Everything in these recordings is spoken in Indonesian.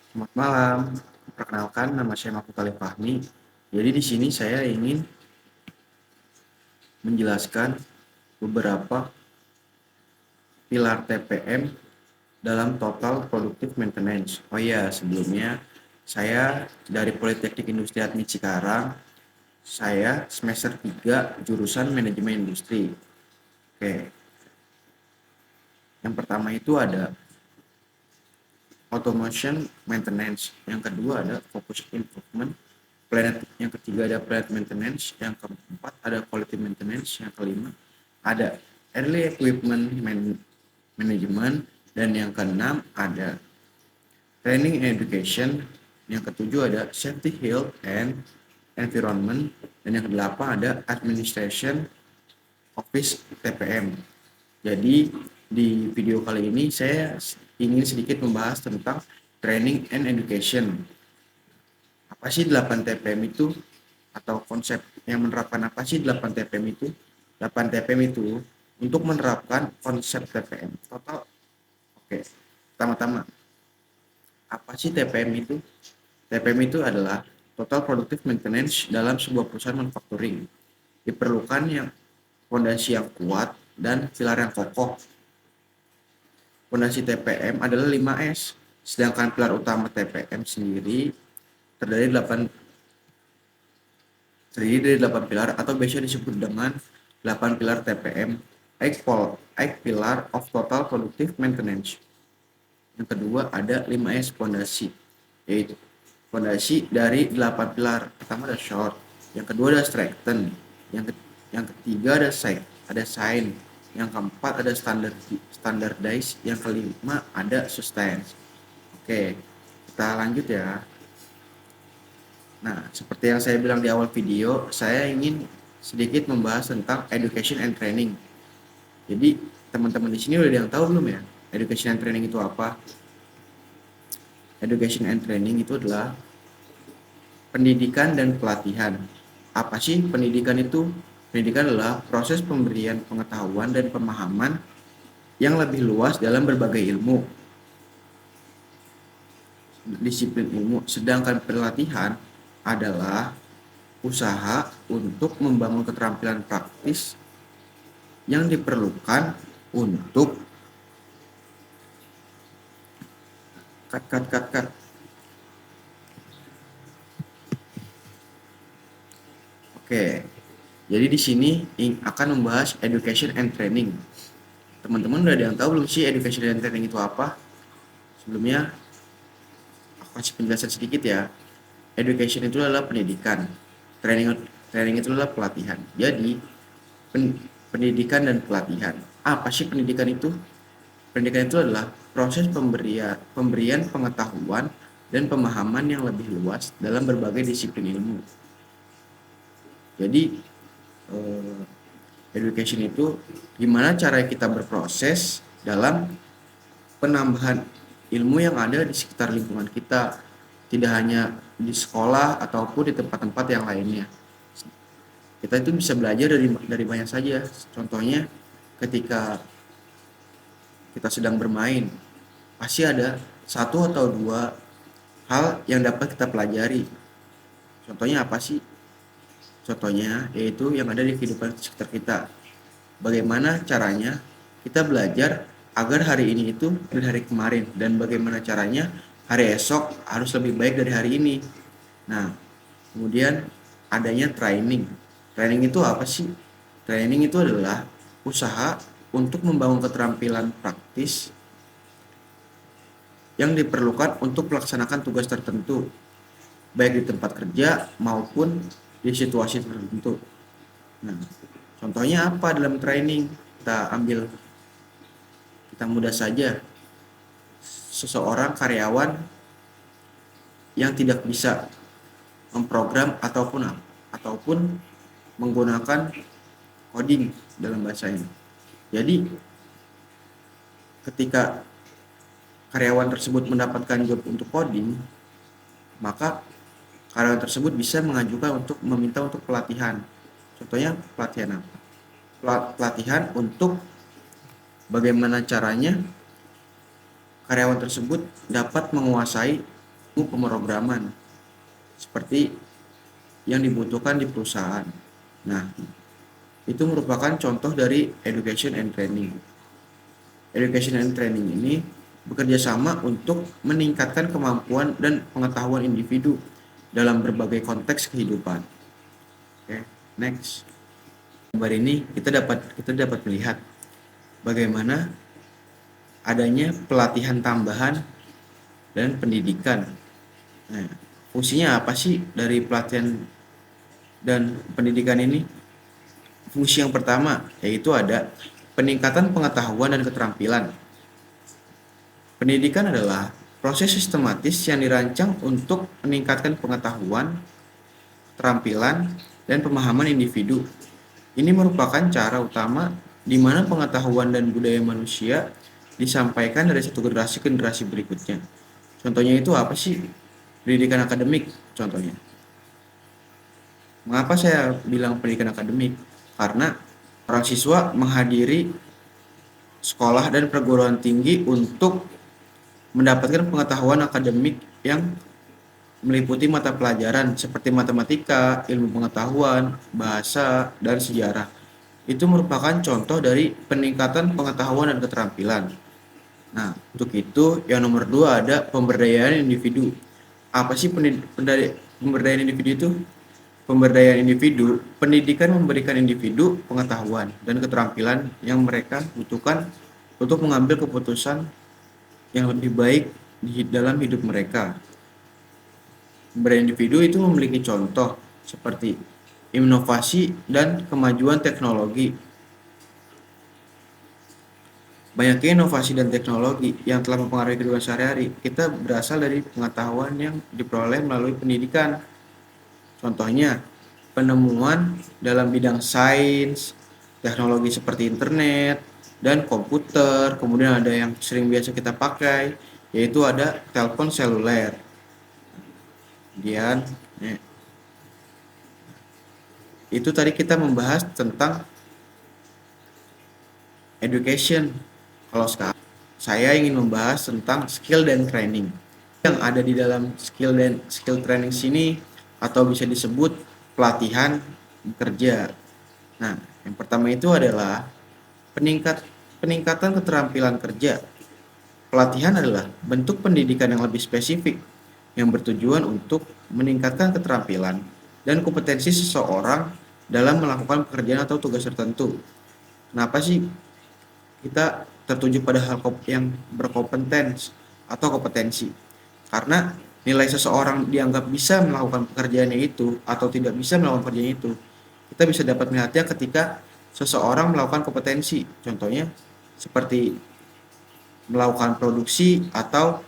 Selamat malam. Perkenalkan, nama saya Mahfud Fahmi. Jadi di sini saya ingin menjelaskan beberapa pilar TPM dalam Total Productive Maintenance. Oh iya, sebelumnya saya dari Politeknik Industri Admi Cikarang. Saya semester 3 jurusan Manajemen Industri. Oke, yang pertama itu ada Automation Maintenance. Yang kedua ada Focus Improvement. Yang ketiga ada plant maintenance, yang keempat ada quality maintenance, yang kelima ada early equipment management, dan yang keenam ada training and education, yang ketujuh ada safety, health and environment, dan yang kedelapan ada administration office TPM. Jadi di video kali ini saya ingin sedikit membahas tentang training and education. Apa sih 8 TPM itu, atau konsep yang menerapkan apa sih 8 TPM itu? 8 TPM itu untuk menerapkan konsep TPM total. Oke, pertama-tama, apa sih TPM itu? TPM itu adalah Total Productive Maintenance dalam sebuah perusahaan manufacturing. Diperlukan yang fondasi yang kuat dan pilar yang kokoh. Fondasi TPM adalah 5S, sedangkan pilar utama TPM sendiri terdiri dari 8 pilar atau biasa disebut dengan 8 pilar TPM, 8 Pillar of Total Productive Maintenance. Yang kedua ada 5S fondasi, yaitu fondasi dari 8 pilar. Pertama ada short, yang kedua ada strengthen, yang ketiga ada sign, yang keempat ada standardize, yang kelima ada sustain. Oke, kita lanjut ya. Nah, seperti yang saya bilang di awal video, saya ingin sedikit membahas tentang education and training. Jadi, teman-teman di sini udah ada yang tahu belum ya? Education and training itu apa? Education and training itu adalah pendidikan dan pelatihan. Apa sih pendidikan itu? Pendidikan adalah proses pemberian pengetahuan dan pemahaman yang lebih luas dalam berbagai ilmu, disiplin ilmu. Sedangkan pelatihan adalah usaha untuk membangun keterampilan praktis yang diperlukan untuk cut. Oke, jadi di sini akan membahas education and training. Teman-teman udah ada yang tahu belum sih education and training itu apa? Sebelumnya aku kasih penjelasan sedikit ya. Education itu adalah pendidikan, training itu adalah pelatihan. Jadi pendidikan dan pelatihan. Apa sih pendidikan itu? Pendidikan itu adalah proses pemberian pengetahuan dan pemahaman yang lebih luas dalam berbagai disiplin ilmu. Jadi education itu gimana cara kita berproses dalam penambahan ilmu yang ada di sekitar lingkungan kita, tidak hanya di sekolah ataupun di tempat-tempat yang lainnya. Kita itu bisa belajar dari banyak saja. Contohnya ketika kita sedang bermain, pasti ada satu atau dua hal yang dapat kita pelajari. Contohnya apa sih? Contohnya yaitu yang ada di kehidupan sekitar kita. Bagaimana caranya kita belajar agar hari ini itu dari hari kemarin, dan bagaimana caranya hari esok harus lebih baik dari hari ini. Nah, kemudian adanya training. Training itu apa sih? Training itu adalah usaha untuk membangun keterampilan praktis yang diperlukan untuk melaksanakan tugas tertentu, baik di tempat kerja maupun di situasi tertentu. Nah, contohnya apa dalam training? Kita mudah saja. Seseorang karyawan yang tidak bisa memprogram ataupun menggunakan coding dalam bahasa ini. Jadi ketika karyawan tersebut mendapatkan job untuk coding, maka karyawan tersebut bisa mengajukan untuk meminta untuk pelatihan. Contohnya pelatihan apa? Pelatihan untuk bagaimana caranya karyawan tersebut dapat menguasai pemrograman seperti yang dibutuhkan di perusahaan. Nah, itu merupakan contoh dari education and training. Education and training ini bekerja sama untuk meningkatkan kemampuan dan pengetahuan individu dalam berbagai konteks kehidupan. Oke, next. Gambar ini kita dapat melihat bagaimana adanya pelatihan tambahan dan pendidikan. Nah, fungsinya apa sih dari pelatihan dan pendidikan ini? Fungsi yang pertama yaitu ada peningkatan pengetahuan dan keterampilan. Pendidikan adalah proses sistematis yang dirancang untuk meningkatkan pengetahuan, keterampilan, dan pemahaman individu. Ini merupakan cara utama di mana pengetahuan dan budaya manusia disampaikan dari satu generasi ke generasi berikutnya. Contohnya itu apa sih? Pendidikan akademik contohnya. Mengapa saya bilang pendidikan akademik? Karena orang siswa menghadiri sekolah dan perguruan tinggi untuk mendapatkan pengetahuan akademik yang meliputi mata pelajaran seperti matematika, ilmu pengetahuan, bahasa, dan sejarah. Itu merupakan contoh dari peningkatan pengetahuan dan keterampilan. Nah, untuk itu yang nomor 2 ada pemberdayaan individu. Apa sih pemberdayaan individu itu? Pemberdayaan individu, pendidikan memberikan individu pengetahuan dan keterampilan yang mereka butuhkan untuk mengambil keputusan yang lebih baik dalam hidup mereka. Pemberdayaan individu itu memiliki contoh seperti inovasi dan kemajuan teknologi. Banyaknya inovasi dan teknologi yang telah mempengaruhi kehidupan sehari-hari kita berasal dari pengetahuan yang diperoleh melalui pendidikan. Contohnya, penemuan dalam bidang sains, teknologi seperti internet, dan komputer. Kemudian ada yang sering biasa kita pakai, yaitu ada telepon seluler. Kemudian, itu tadi kita membahas tentang education. Kalau sekarang, saya ingin membahas tentang skill dan training. Yang ada di dalam skill training sini atau bisa disebut pelatihan kerja. Nah, yang pertama itu adalah peningkatan keterampilan kerja. Pelatihan adalah bentuk pendidikan yang lebih spesifik yang bertujuan untuk meningkatkan keterampilan dan kompetensi seseorang dalam melakukan pekerjaan atau tugas tertentu. Kenapa sih kita tertuju pada hal yang berkompetensi atau kompetensi? Karena nilai seseorang dianggap bisa melakukan pekerjaannya itu atau tidak bisa melakukan pekerjaan itu, kita bisa dapat melihatnya ketika seseorang melakukan kompetensi. Contohnya seperti melakukan produksi atau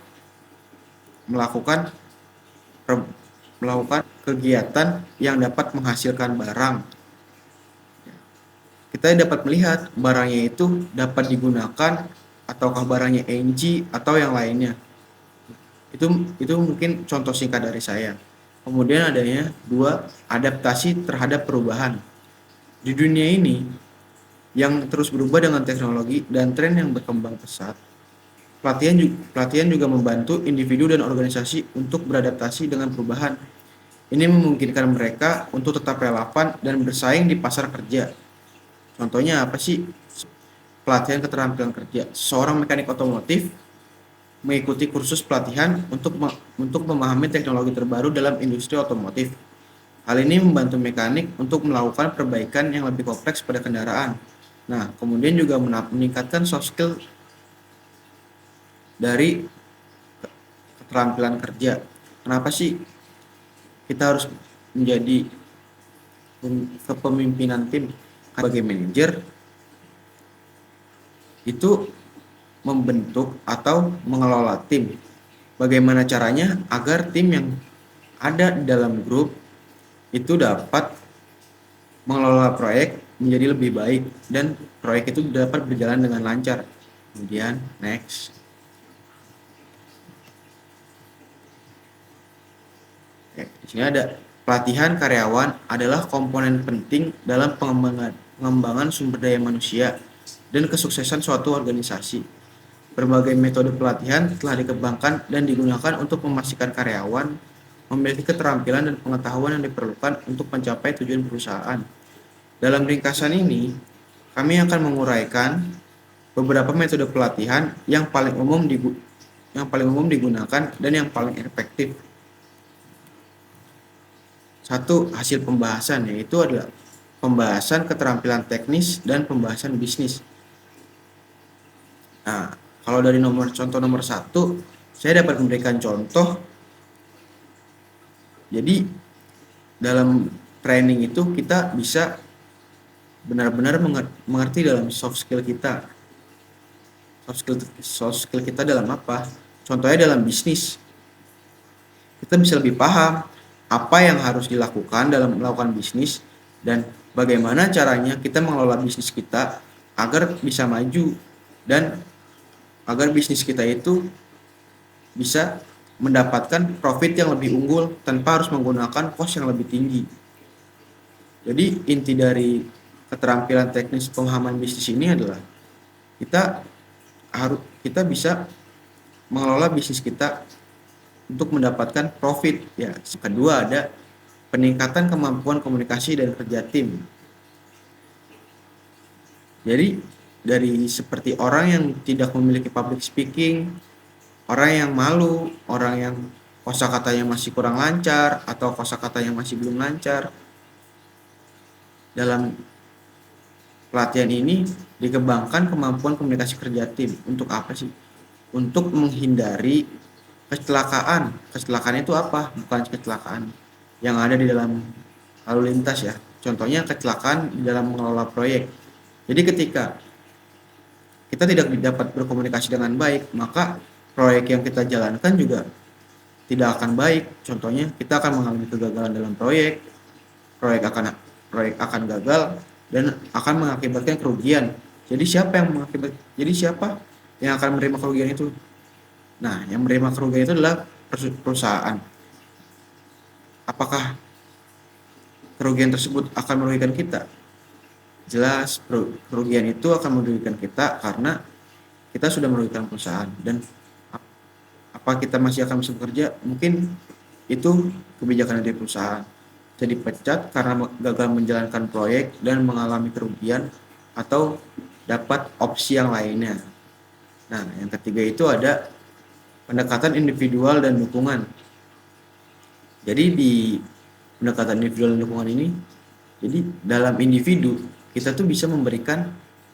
melakukan kegiatan yang dapat menghasilkan barang. Kita dapat melihat barangnya itu dapat digunakan ataukah barangnya NG atau yang lainnya. Itu mungkin contoh singkat dari saya. Kemudian adanya 2, adaptasi terhadap perubahan. Di dunia ini yang terus berubah dengan teknologi dan tren yang berkembang pesat, pelatihan juga membantu individu dan organisasi untuk beradaptasi dengan perubahan. Ini memungkinkan mereka untuk tetap relevan dan bersaing di pasar kerja. Contohnya apa sih? Pelatihan keterampilan kerja. Seorang mekanik otomotif mengikuti kursus pelatihan untuk memahami teknologi terbaru dalam industri otomotif. Hal ini membantu mekanik untuk melakukan perbaikan yang lebih kompleks pada kendaraan. Nah, kemudian juga meningkatkan soft skill dari keterampilan kerja. Kenapa sih kita harus menjadi kepemimpinan tim? Sebagai manajer itu membentuk atau mengelola tim. Bagaimana caranya agar tim yang ada di dalam grup itu dapat mengelola proyek menjadi lebih baik dan proyek itu dapat berjalan dengan lancar. Kemudian next. Di sini ada pelatihan karyawan adalah komponen penting dalam pengembangan sumber daya manusia dan kesuksesan suatu organisasi. Berbagai metode pelatihan telah dikembangkan dan digunakan untuk memastikan karyawan memiliki keterampilan dan pengetahuan yang diperlukan untuk mencapai tujuan perusahaan. Dalam ringkasan ini, kami akan menguraikan beberapa metode pelatihan yang paling umum digunakan dan yang paling efektif. Satu, hasil pembahasan, yaitu adalah pembahasan keterampilan teknis dan pembahasan bisnis. Nah, kalau dari contoh nomor 1, saya dapat memberikan contoh. Jadi dalam training itu kita bisa benar-benar mengerti dalam soft skill kita. Soft skill kita dalam apa? Contohnya dalam bisnis. Kita bisa lebih paham apa yang harus dilakukan dalam melakukan bisnis dan bagaimana caranya kita mengelola bisnis kita agar bisa maju dan agar bisnis kita itu bisa mendapatkan profit yang lebih unggul tanpa harus menggunakan cost yang lebih tinggi. Jadi inti dari keterampilan teknis pemahaman bisnis ini adalah kita bisa mengelola bisnis kita untuk mendapatkan profit. Ya, kedua ada peningkatan kemampuan komunikasi dan kerja tim. Jadi dari seperti orang yang tidak memiliki public speaking, orang yang malu, orang yang kosakatanya masih kurang lancar atau kosakatanya masih belum lancar. Dalam pelatihan ini dikembangkan kemampuan komunikasi kerja tim. Untuk apa sih? Untuk menghindari kecelakaan. Kecelakaan itu apa? Bukan kecelakaan yang ada di dalam lalu lintas ya. Contohnya kecelakaan di dalam mengelola proyek. Jadi ketika kita tidak dapat berkomunikasi dengan baik, maka proyek yang kita jalankan juga tidak akan baik. Contohnya kita akan mengalami kegagalan dalam proyek akan gagal dan akan mengakibatkan kerugian. Jadi siapa yang akan menerima kerugian itu? Nah, yang menerima kerugian itu adalah perusahaan. Apakah kerugian tersebut akan merugikan kita? Jelas kerugian itu akan merugikan kita karena kita sudah merugikan perusahaan. Dan apa kita masih akan bisa bekerja? Mungkin itu kebijakan dari perusahaan. Bisa dipecat karena gagal menjalankan proyek dan mengalami kerugian atau dapat opsi yang lainnya. Nah, yang ketiga itu ada pendekatan individual dan dukungan. Jadi di pendekatan individual dan dukungan ini, jadi dalam individu kita tuh bisa memberikan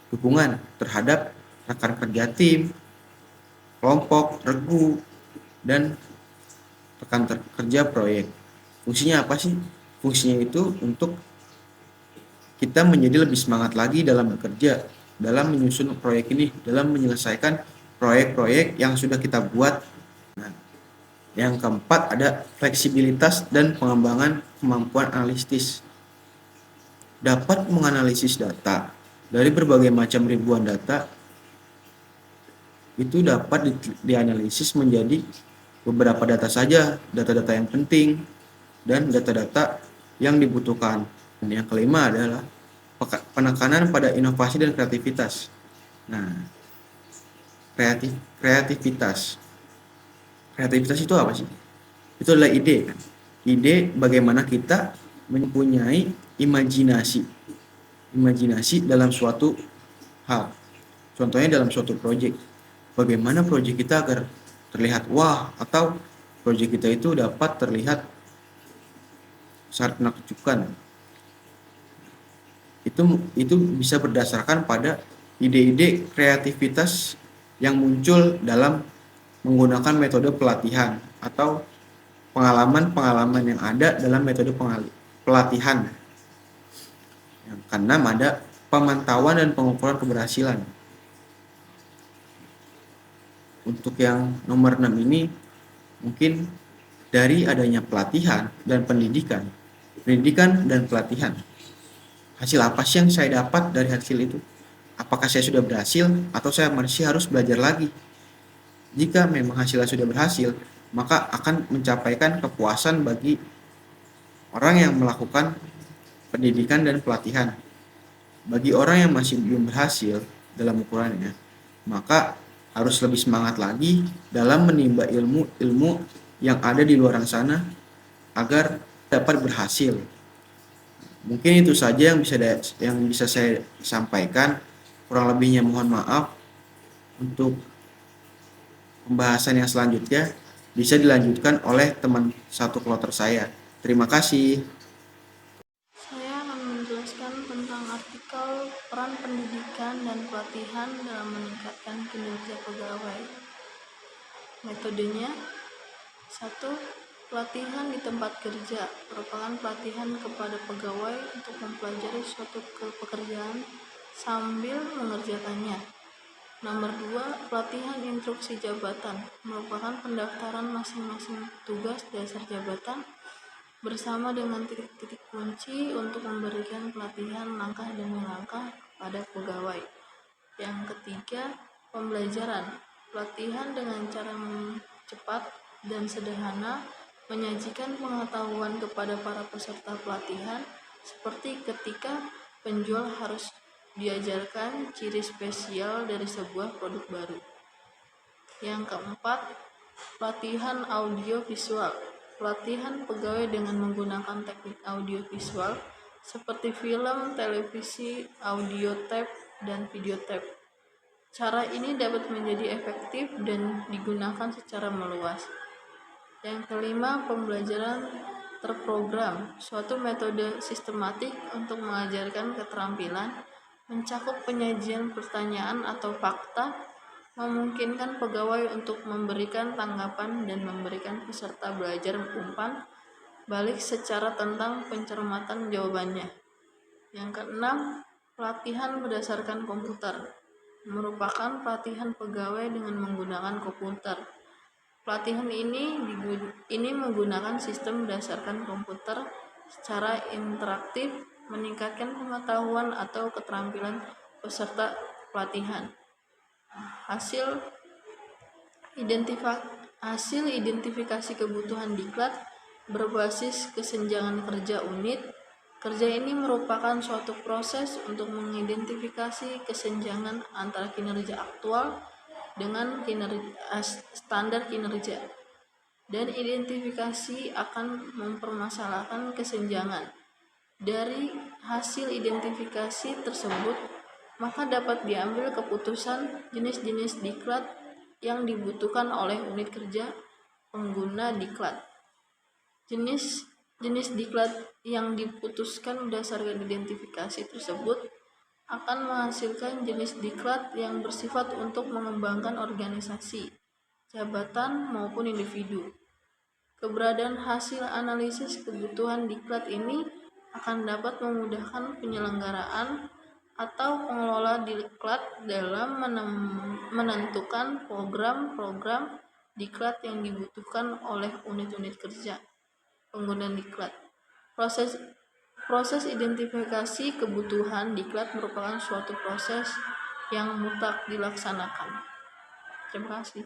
dukungan terhadap rekan kerja tim, kelompok, regu, dan rekan kerja proyek. Fungsinya apa sih? Fungsinya itu untuk kita menjadi lebih semangat lagi dalam bekerja, dalam menyusun proyek ini, dalam menyelesaikan proyek-proyek yang sudah kita buat. Nah, yang keempat ada fleksibilitas dan pengembangan kemampuan analitis. Dapat menganalisis data dari berbagai macam ribuan data, itu dapat dianalisis menjadi beberapa data saja, data-data yang penting dan data-data yang dibutuhkan. Dan yang kelima adalah penekanan pada inovasi dan kreativitas. Nah, kreativitas itu apa sih? Itu adalah ide kan. Ide bagaimana kita mempunyai imajinasi dalam suatu hal. Contohnya dalam suatu proyek. Bagaimana proyek kita agar terlihat wah atau proyek kita itu dapat terlihat sangat menakjubkan. Itu bisa berdasarkan pada ide-ide kreativitas yang muncul dalam menggunakan metode pelatihan atau pengalaman-pengalaman yang ada dalam metode pelatihan. Yang keenam ada pemantauan dan pengukuran keberhasilan. Untuk yang nomor 6 ini mungkin dari adanya pelatihan dan pendidikan dan pelatihan. Hasil apa sih yang saya dapat dari hasil itu? Apakah saya sudah berhasil atau saya masih harus belajar lagi? Jika memang hasilnya sudah berhasil, maka akan mencapaikan kepuasan bagi orang yang melakukan pendidikan dan pelatihan. Bagi orang yang masih belum berhasil dalam ukurannya, maka harus lebih semangat lagi dalam menimba ilmu-ilmu yang ada di luar sana agar dapat berhasil. Mungkin itu saja yang bisa saya sampaikan. Kurang lebihnya mohon maaf. Untuk pembahasan yang selanjutnya bisa dilanjutkan oleh teman satu kloter saya. Terima kasih. Saya akan menjelaskan tentang artikel peran pendidikan dan pelatihan dalam meningkatkan kinerja pegawai. Metodenya: 1. Pelatihan di tempat kerja merupakan pelatihan kepada pegawai untuk mempelajari suatu pekerjaan sambil mengerjakannya. Nomor 2. Pelatihan instruksi jabatan merupakan pendaftaran masing-masing tugas dasar jabatan bersama dengan titik-titik kunci untuk memberikan pelatihan langkah demi langkah kepada pegawai. Yang ketiga, pembelajaran. Pelatihan dengan cara cepat dan sederhana menyajikan pengetahuan kepada para peserta pelatihan, seperti ketika penjual harus diajarkan ciri spesial dari sebuah produk baru. Yang keempat, pelatihan audio visual. Pelatihan pegawai dengan menggunakan teknik audio visual seperti film, televisi, audio tape, dan video tape. Cara ini dapat menjadi efektif dan digunakan secara meluas. Yang kelima, pembelajaran terprogram, suatu metode sistematik untuk mengajarkan keterampilan, mencakup penyajian pertanyaan atau fakta, memungkinkan pegawai untuk memberikan tanggapan dan memberikan peserta belajar umpan balik secara tentang pencermatan jawabannya. Yang keenam, pelatihan berdasarkan komputer merupakan pelatihan pegawai dengan menggunakan komputer. Pelatihan ini menggunakan sistem berdasarkan komputer secara interaktif, meningkatkan pengetahuan atau keterampilan peserta pelatihan. Hasil identifikasi kebutuhan diklat berbasis kesenjangan kerja unit. Kerja ini merupakan suatu proses untuk mengidentifikasi kesenjangan antara kinerja aktual dengan standar kinerja, dan identifikasi akan mempermasalahkan kesenjangan. Dari hasil identifikasi tersebut, maka dapat diambil keputusan jenis-jenis diklat yang dibutuhkan oleh unit kerja pengguna diklat. Jenis diklat yang diputuskan berdasarkan identifikasi tersebut akan menghasilkan jenis diklat yang bersifat untuk mengembangkan organisasi, jabatan, maupun individu. Keberadaan hasil analisis kebutuhan diklat ini akan dapat memudahkan penyelenggaraan atau pengelola diklat dalam menentukan program-program diklat yang dibutuhkan oleh unit-unit kerja pengguna diklat. Proses identifikasi kebutuhan diklat merupakan suatu proses yang mutlak dilaksanakan. Terima kasih.